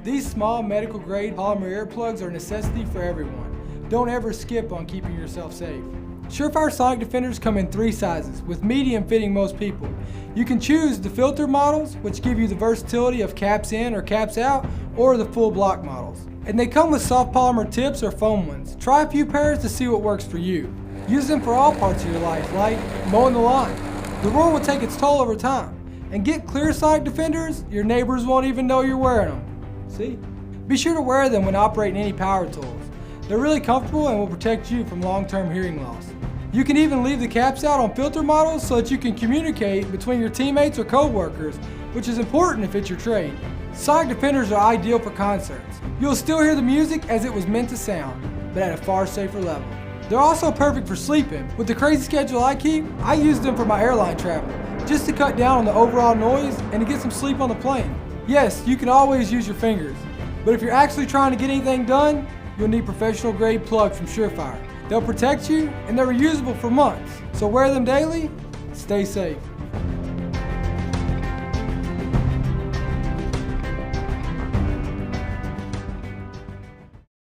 These small medical grade polymer earplugs are a necessity for everyone. Don't ever skip on keeping yourself safe. SureFire Sonic Defenders come in 3 sizes, with medium fitting most people. You can choose the filter models, which give you the versatility of caps in or caps out, or the full block models. And they come with soft polymer tips or foam ones. Try a few pairs to see what works for you. Use them for all parts of your life, like mowing the lawn. The roar will take its toll over time. And get clear Sonic Defenders, your neighbors won't even know you're wearing them. See? Be sure to wear them when operating any power tools. They're really comfortable and will protect you from long-term hearing loss. You can even leave the caps out on filter models so that you can communicate between your teammates or co-workers, which is important if it's your trade. Sonic Defenders are ideal for concerts. You'll still hear the music as it was meant to sound, but at a far safer level. They're also perfect for sleeping. With the crazy schedule I keep, I use them for my airline travel, just to cut down on the overall noise and to get some sleep on the plane. Yes, you can always use your fingers, but if you're actually trying to get anything done, you'll need professional grade plugs from SureFire. They'll protect you and they're reusable for months, so wear them daily, stay safe.